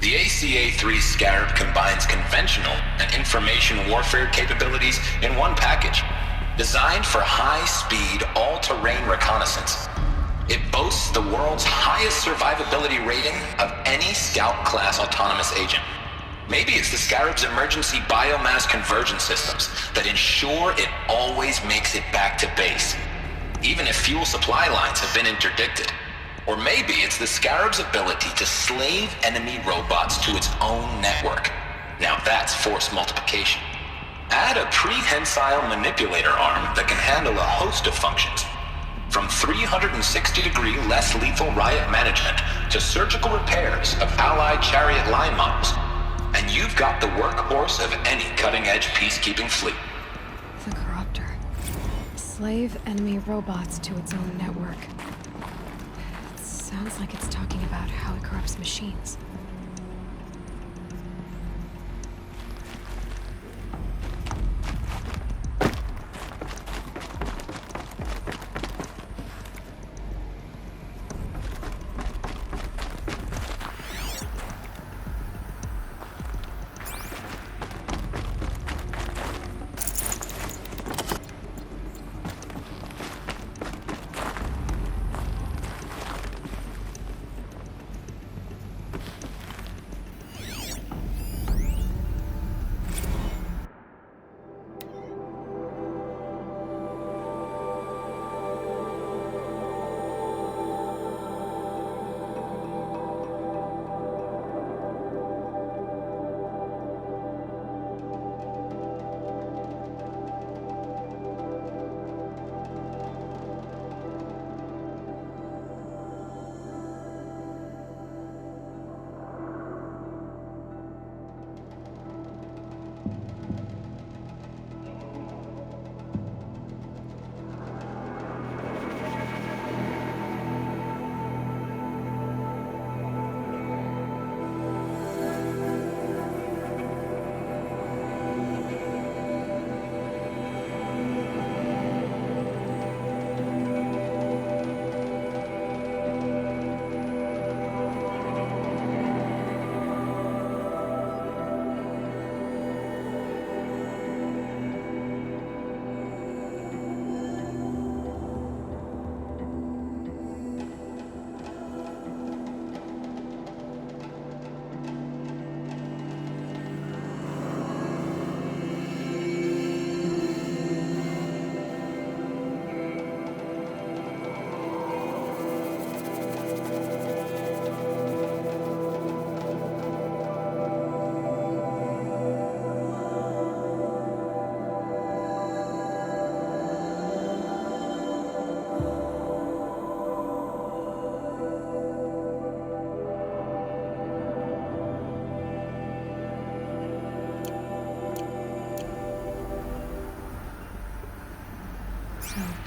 The ACA-3 Scarab combines conventional and information warfare capabilities in one package, designed for high-speed, all-terrain reconnaissance. It boasts the world's highest survivability rating of any Scout-class autonomous agent. Maybe it's the Scarab's emergency biomass conversion systems that ensure it always makes it back to base, even if fuel supply lines have been interdicted. Or maybe it's the Scarab's ability to slave enemy robots to its own network. Now that's force multiplication. Add a prehensile manipulator arm that can handle a host of functions, from 360-degree less lethal riot management to surgical repairs of Allied chariot line models, and you've got the workhorse of any cutting-edge peacekeeping fleet. The Corruptor. Slave enemy robots to its own network. Sounds like it's talking about how it corrupts machines.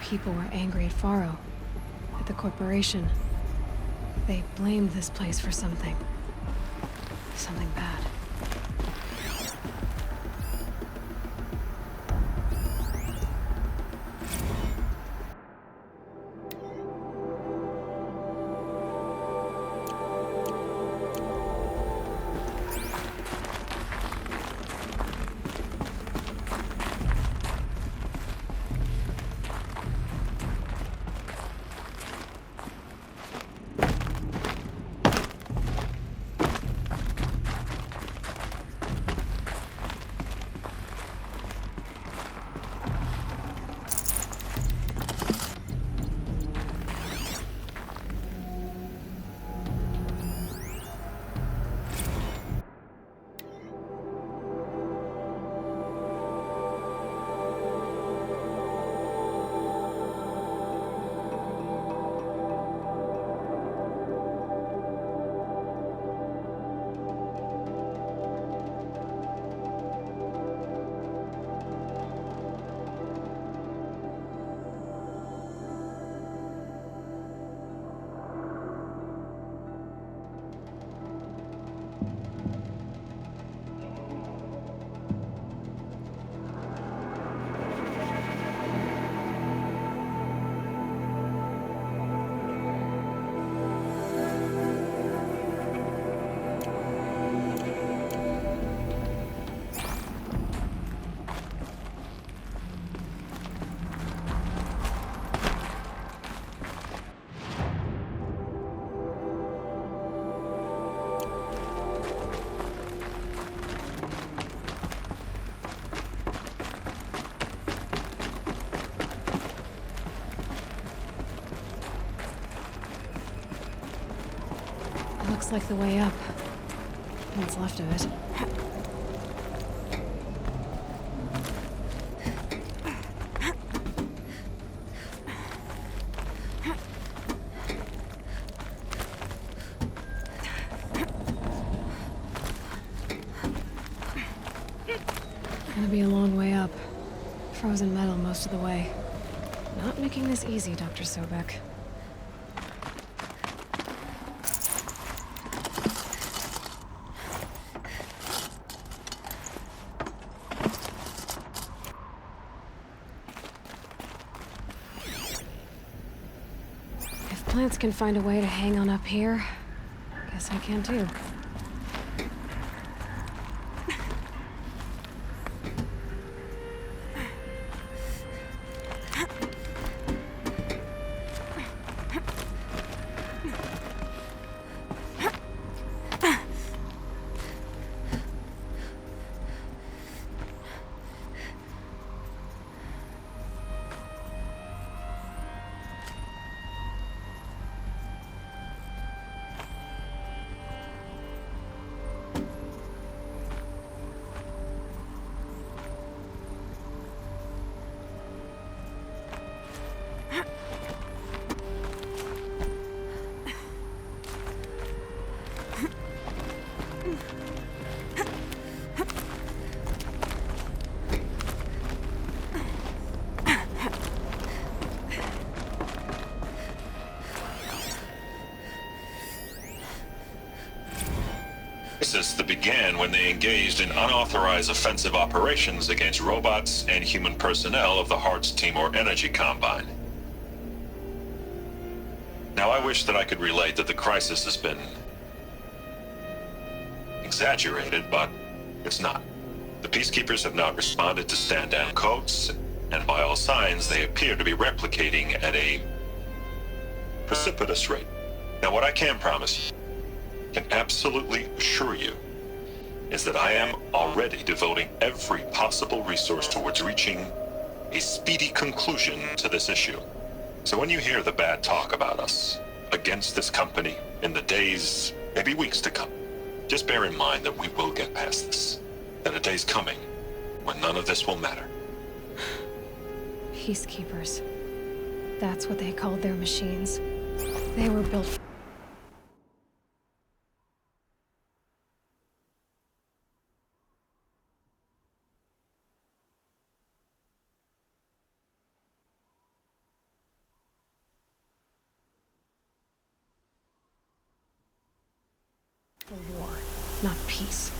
people were angry at Faro, at the corporation. They blamed this place for something. Something bad. Looks like the way up. What's left of it. Gonna be a long way up. Frozen metal most of the way. Not making this easy, Dr. Sobek. If plants can find a way to hang on up here, guess I can too. That began when they engaged in unauthorized offensive operations against robots and human personnel of the Hearts Timor Energy Combine. Now, I wish that I could relate that the crisis has been exaggerated, but it's not. The Peacekeepers have not responded to stand-down codes, and by all signs, they appear to be replicating at a precipitous rate. Now, what I can promise you, can absolutely assure you, is that I am already devoting every possible resource towards reaching a speedy conclusion to this issue. So when you hear the bad talk about us against this company in the days, maybe weeks to come, just bear in mind that we will get past this. That a day's coming when none of this will matter. Peacekeepers. That's what they called their machines. They were built for not peace.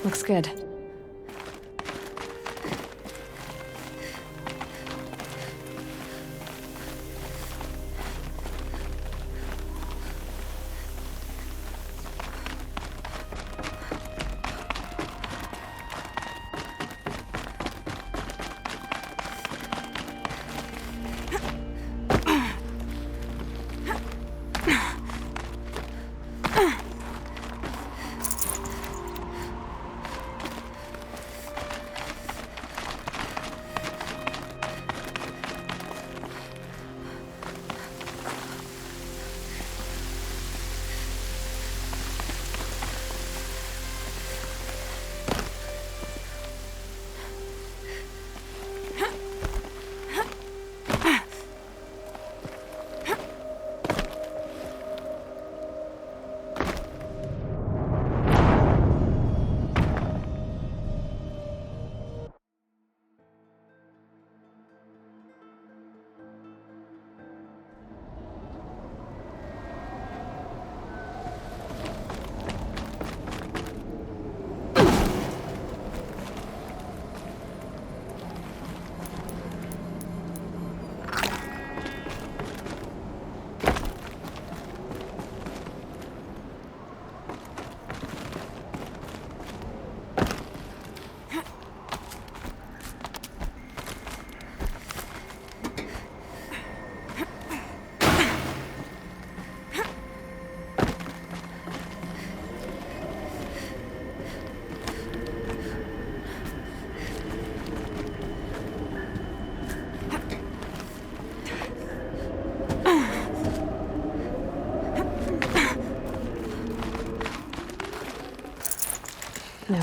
Looks good.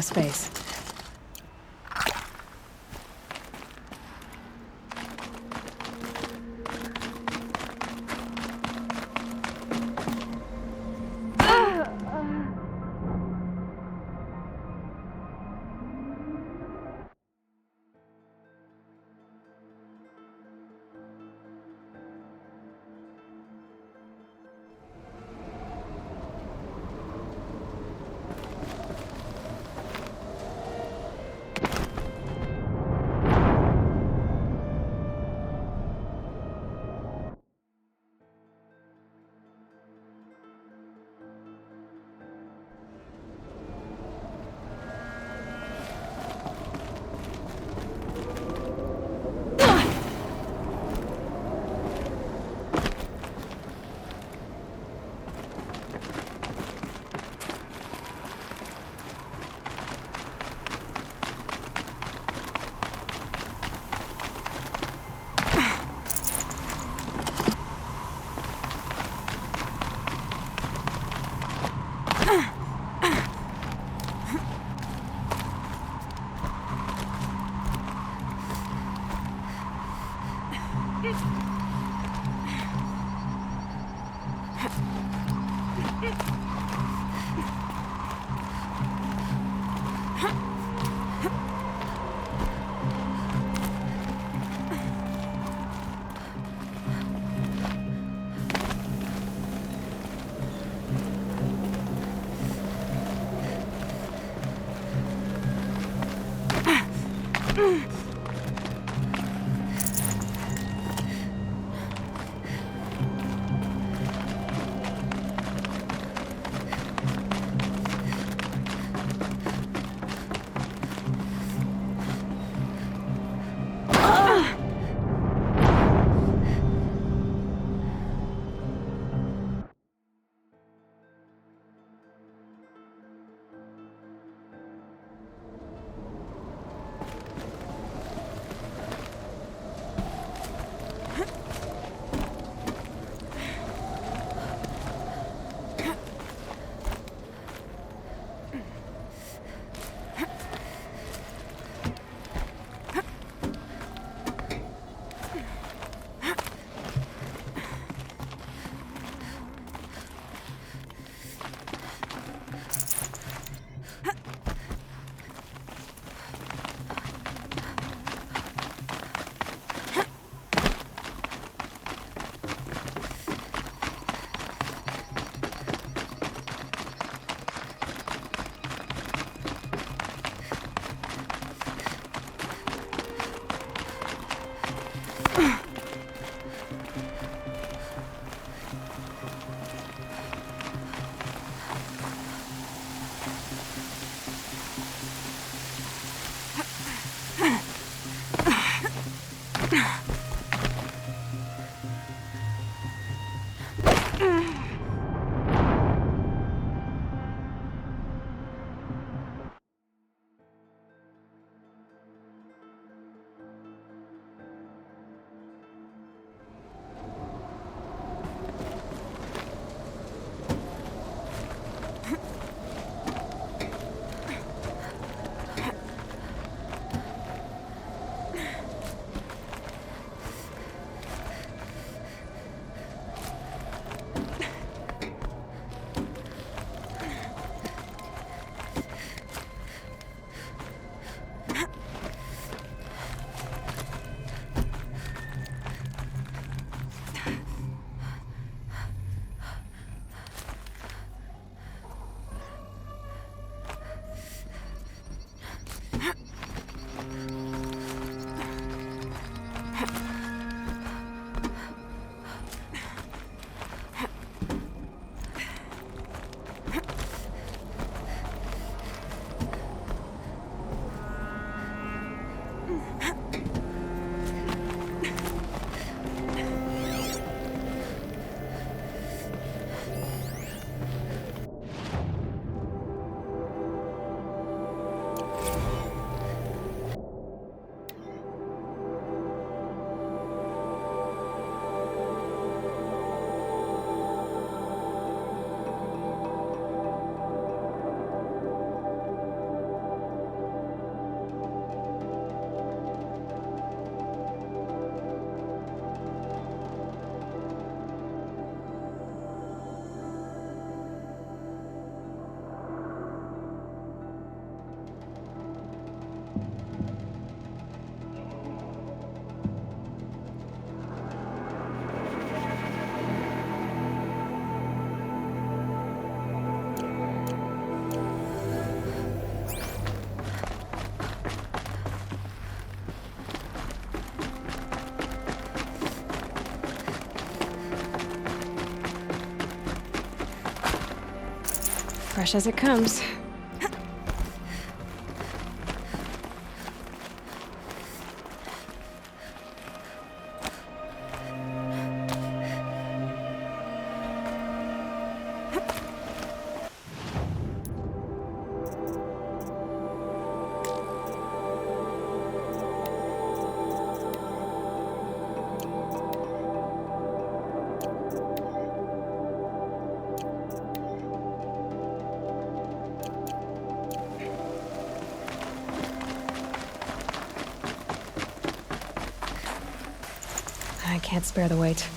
of space. fresh as it comes. I can't spare the weight.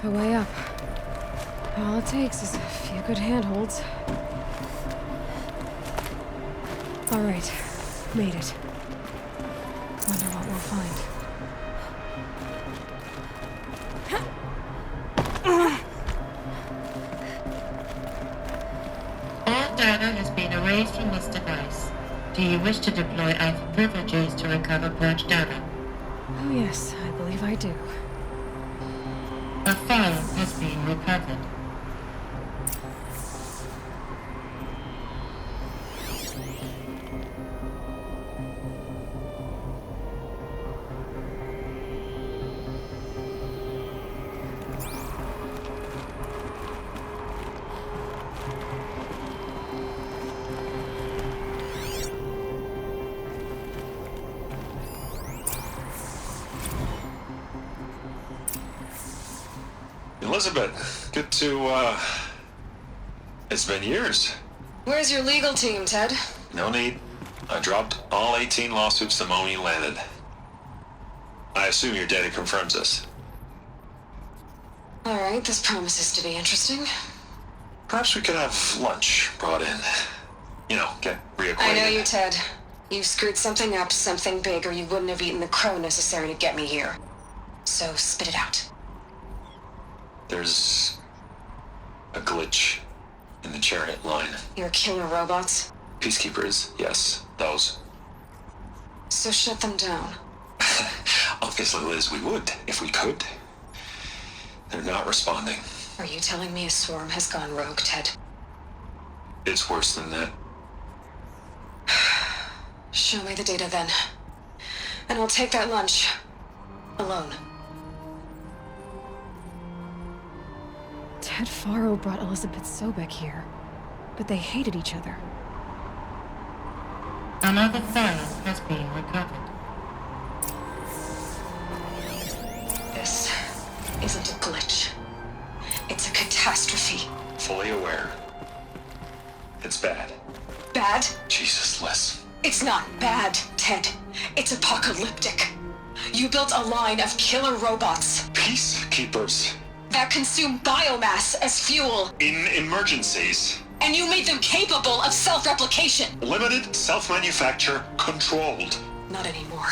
The way up. All it takes is a few good handholds. All right, made it. Wonder what we'll find. All data has been erased from this device. Do you wish to deploy Alpha privileges to recover purged data? Oh yes, I believe I do. A file has been recovered. Elizabeth, good to, it's been years. Where's your legal team, Ted? No need. I dropped all 18 lawsuits the moment you landed. I assume your data confirms this. Alright, this promises to be interesting. Perhaps we could have lunch brought in. You know, get reacquainted. I know you, Ted. You screwed something up, something big, or you wouldn't have eaten the crow necessary to get me here. So spit it out. There's a glitch in the chariot line. Your killer robots? Peacekeepers, yes, those. So shut them down. Obviously, Liz, we would, if we could. They're not responding. Are you telling me a swarm has gone rogue, Ted? It's worse than that. Show me the data then. And I'll take that lunch. Alone. Ted Faro brought Elizabeth Sobek here, but they hated each other. Another file has been recovered. This isn't a glitch. It's a catastrophe. Fully aware. It's bad. Bad? Jesus, Liz. It's not bad, Ted. It's apocalyptic. You built a line of killer robots Peacekeepers. that consume biomass as fuel, In emergencies. and you made them capable of self-replication. Limited, self-manufacture, controlled. Not anymore.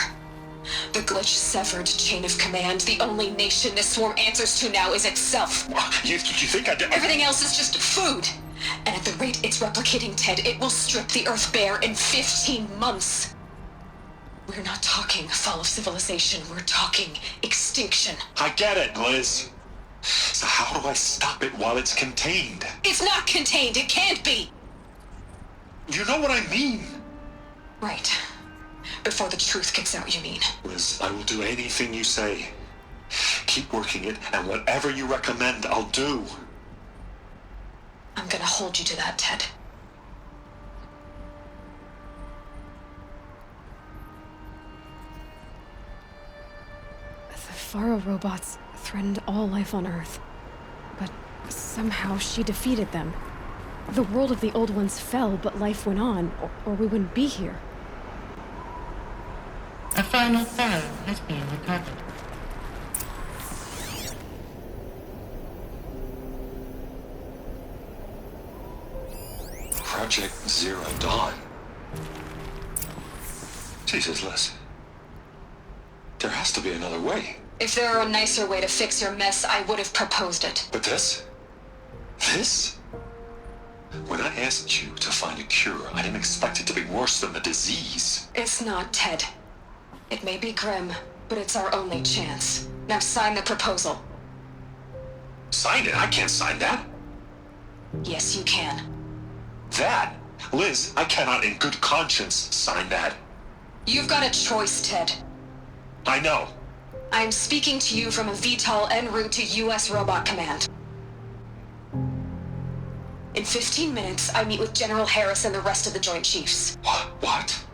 The glitch severed chain of command. The only nation this swarm answers to now is itself. You think I did? Everything else is just food. And at the rate it's replicating, Ted, it will strip the Earth bare in 15 months. We're not talking fall of civilization. We're talking extinction. I get it, Liz. So how do I stop it while it's contained? It's not contained. It can't be. You know what I mean? Right. Before the truth gets out, you mean? Liz, I will do anything you say. Keep working it, and whatever you recommend, I'll do. I'm gonna hold you to that, Ted. The Faro robots threatened all life on Earth. But somehow she defeated them. The world of the old ones fell, but life went on, or we wouldn't be here. A final file has been recovered. Project Zero Dawn. Jesus, Liz. There has to be another way. If there were a nicer way to fix your mess, I would have proposed it. But this? This? When I asked you to find a cure, I didn't expect it to be worse than the disease. It's not, Ted. It may be grim, but it's our only chance. Now sign the proposal. Sign it? I can't sign that. Yes, you can. That? Liz, I cannot in good conscience sign that. You've got a choice, Ted. I know. I'm speaking to you from a VTOL en route to U.S. Robot Command. In 15 minutes, I meet with General Harris and the rest of the Joint Chiefs. What?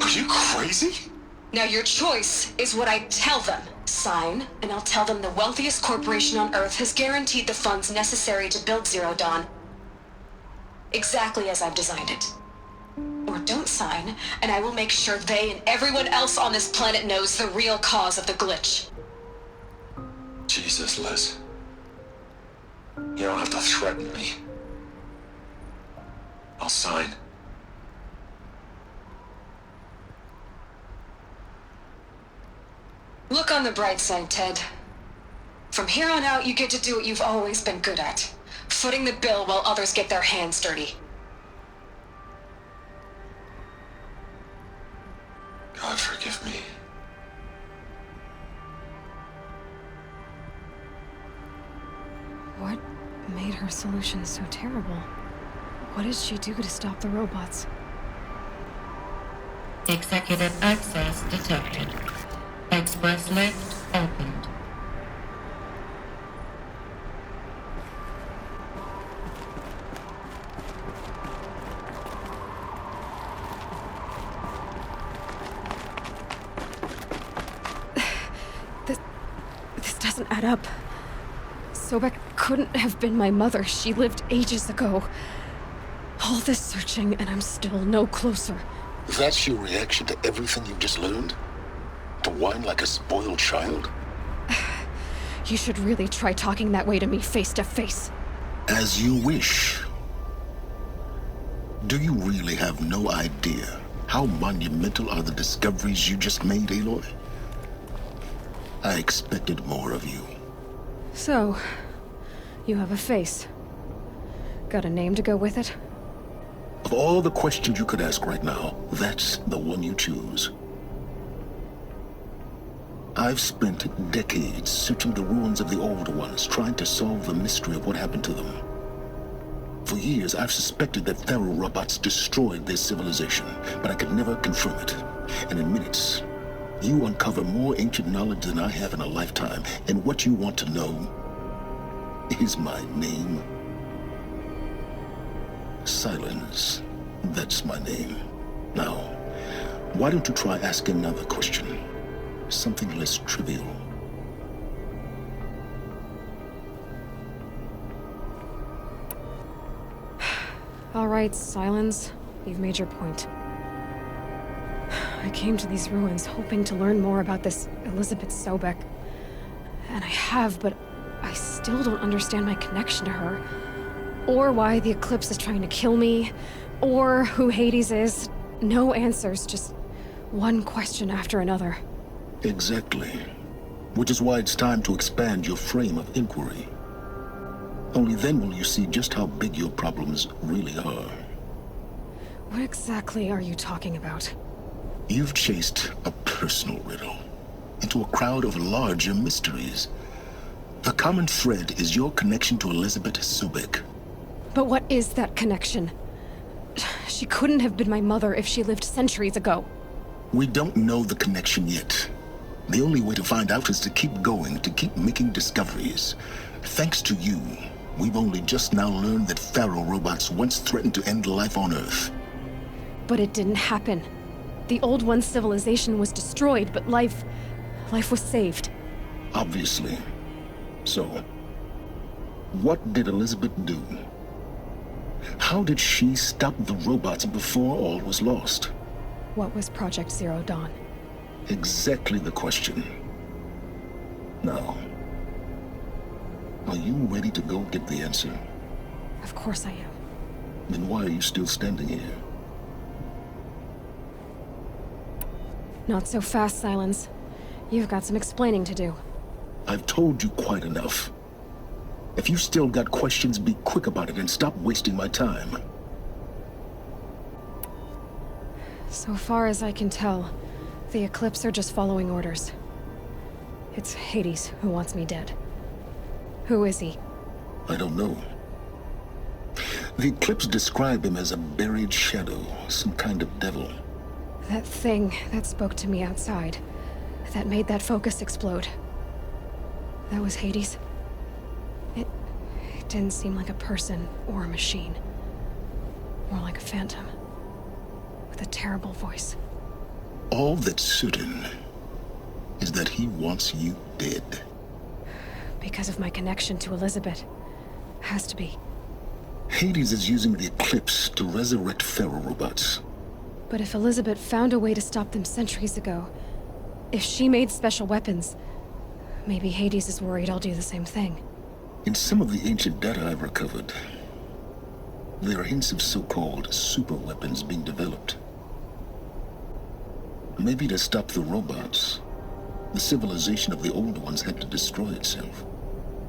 Are you crazy? Now your choice is what I tell them. Sign, and I'll tell them the wealthiest corporation on Earth has guaranteed the funds necessary to build Zero Dawn. Exactly as I've designed it. Or don't sign, and I will make sure they and everyone else on this planet knows the real cause of the glitch. Jesus, Liz. You don't have to threaten me. I'll sign. Look on the bright side, Ted. From here on out, you get to do what you've always been good at. Footing the bill while others get their hands dirty. What made her solution so terrible? What did she do to stop the robots? Executive access detected. Express lift opened. This doesn't add up. Sobek couldn't have been my mother. She lived ages ago. All this searching, and I'm still no closer. That's your reaction to everything you've just learned? To whine like a spoiled child? You should really try talking that way to me face to face. As you wish. Do you really have no idea how monumental are the discoveries you just made, Aloy? I expected more of you. So, you have a face. Got a name to go with it? Of all the questions you could ask right now, that's the one you choose. I've spent decades searching the ruins of the older ones, trying to solve the mystery of what happened to them. For years, I've suspected that Faro robots destroyed their civilization, but I could never confirm it. And in minutes, you uncover more ancient knowledge than I have in a lifetime, and what you want to know is my name. Silence. That's my name. Now, why don't you try asking another question? Something less trivial. All right, Silence. You've made your point. I came to these ruins hoping to learn more about this Elizabeth Sobek. And I have, but I still don't understand my connection to her. Or why the Eclipse is trying to kill me. Or who Hades is. No answers, just one question after another. Exactly. Which is why it's time to expand your frame of inquiry. Only then will you see just how big your problems really are. What exactly are you talking about? You've chased a personal riddle into a crowd of larger mysteries. The common thread is your connection to Elizabeth Sobek. But what is that connection? She couldn't have been my mother if she lived centuries ago. We don't know the connection yet. The only way to find out is to keep going, to keep making discoveries. Thanks to you, we've only just now learned that Faro robots once threatened to end life on Earth. But it didn't happen. The Old One's civilization was destroyed, but life was saved. Obviously. So, what did Elizabeth do? How did she stop the robots before all was lost? What was Project Zero Dawn? Exactly the question. Now, are you ready to go get the answer? Of course I am. Then why are you still standing here? Not so fast, Silence. You've got some explaining to do. I've told you quite enough. If you still got questions, be quick about it and stop wasting my time. So far as I can tell, the Eclipse are just following orders. It's Hades who wants me dead. Who is he? I don't know. The Eclipse describe him as a buried shadow, some kind of devil. That thing that spoke to me outside, that made that focus explode. That was Hades? It didn't seem like a person or a machine. More like a phantom. With a terrible voice. All that's certain is that he wants you dead. Because of my connection to Elizabeth. Has to be. Hades is using the Eclipse to resurrect Faro robots. But if Elizabeth found a way to stop them centuries ago, if she made special weapons, maybe Hades is worried I'll do the same thing. In some of the ancient data I've recovered, there are hints of so-called super weapons being developed. Maybe to stop the robots, the civilization of the old ones had to destroy itself.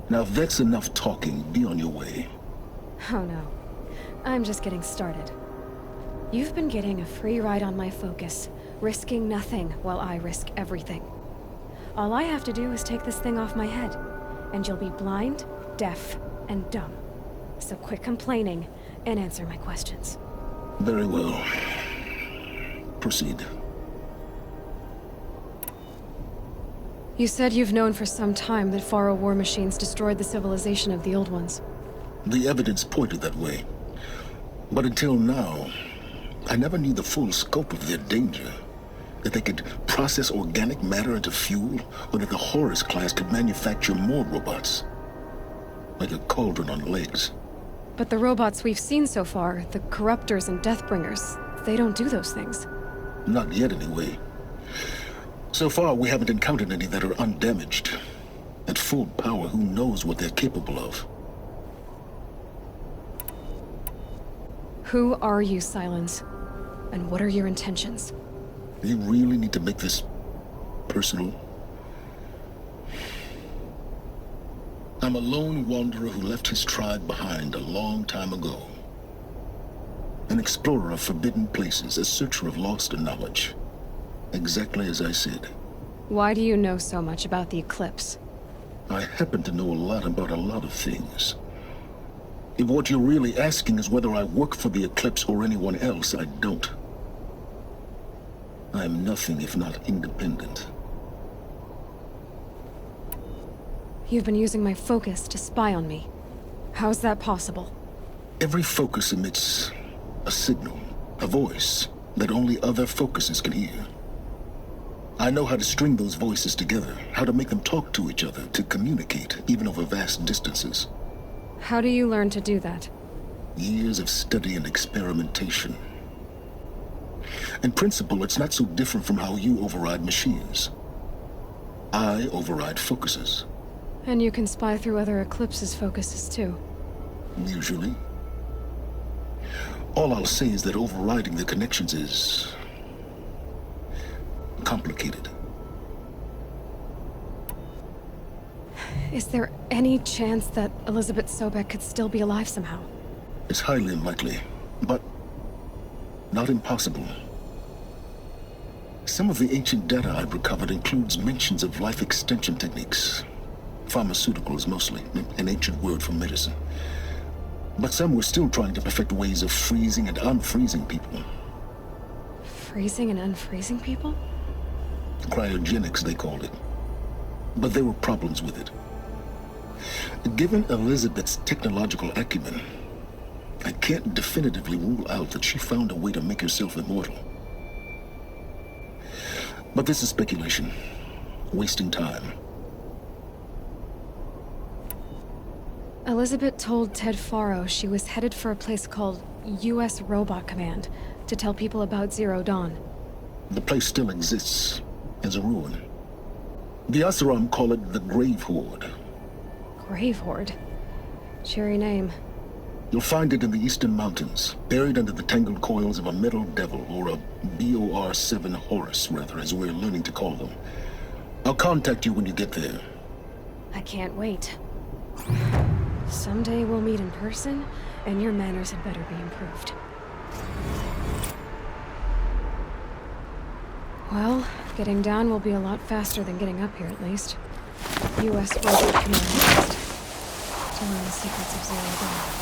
Now, if that's enough talking, be on your way. Oh no. I'm just getting started. You've been getting a free ride on my focus, risking nothing while I risk everything. All I have to do is take this thing off my head, and you'll be blind, deaf, and dumb. So quit complaining and answer my questions. Very well. Proceed. You said you've known for some time that Faro war machines destroyed the civilization of the Old Ones. The evidence pointed that way. But until now, I never knew the full scope of their danger. That they could process organic matter into fuel, or that the Horus class could manufacture more robots. Like a cauldron on legs. But the robots we've seen so far, the Corruptors and Deathbringers, they don't do those things. Not yet, anyway. So far, we haven't encountered any that are undamaged. At full power, who knows what they're capable of? Who are you, Sylens? And what are your intentions? You really need to make this personal? I'm a lone wanderer who left his tribe behind a long time ago. An explorer of forbidden places, a searcher of lost knowledge. Exactly as I said. Why do you know so much about the Eclipse? I happen to know a lot about a lot of things. If what you're really asking is whether I work for the Eclipse or anyone else, I don't. I am nothing if not independent. You've been using my focus to spy on me. How's that possible? Every focus emits a signal, a voice, that only other focuses can hear. I know how to string those voices together, how to make them talk to each other, to communicate, even over vast distances. How do you learn to do that? Years of study and experimentation. In principle, it's not so different from how you override machines. I override focuses. And you can spy through other Eclipse's focuses too. Usually. All I'll say is that overriding the connections is complicated. Is there any chance that Elizabeth Sobek could still be alive somehow? It's highly unlikely, but not impossible. Some of the ancient data I've recovered includes mentions of life extension techniques. Pharmaceuticals, mostly, an ancient word for medicine. But some were still trying to perfect ways of freezing and unfreezing people. Freezing and unfreezing people? Cryogenics, they called it. But there were problems with it. Given Elizabeth's technological acumen, I can't definitively rule out that she found a way to make herself immortal. But this is speculation. Wasting time. Elizabeth told Ted Faro she was headed for a place called U.S. Robot Command to tell people about Zero Dawn. The place still exists, as a ruin. The Oseram call it the Grave Horde. Grave Horde? Cheery name. You'll find it in the Eastern Mountains, buried under the tangled coils of a Metal Devil, or a BOR-7 Horus, rather, as we're learning to call them. I'll contact you when you get there. I can't wait. Someday we'll meet in person, and your manners had better be improved. Well, getting down will be a lot faster than getting up here, at least. U.S. Robot Command next. To learn the secrets of Zero Dawn.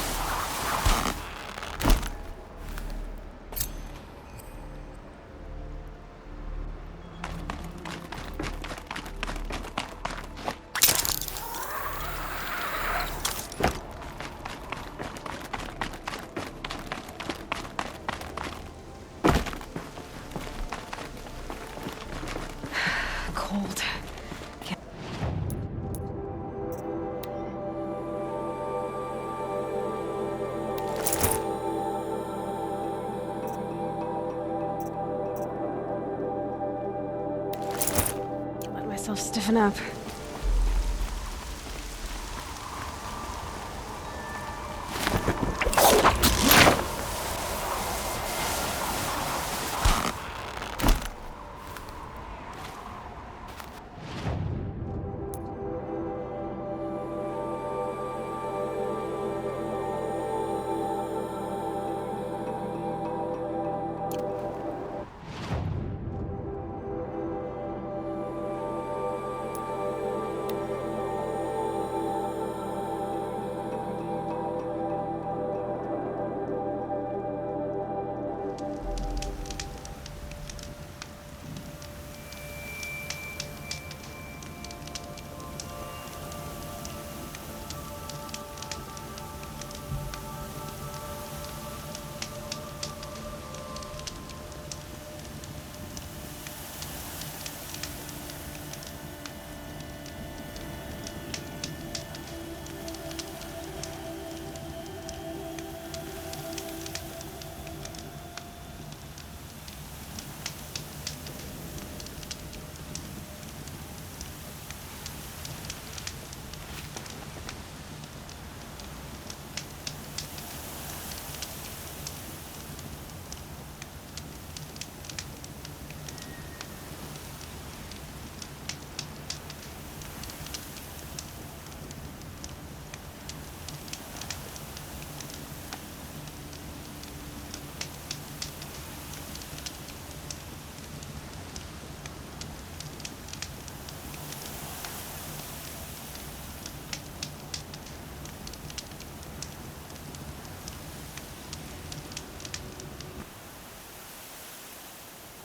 Cold. Let myself stiffen up.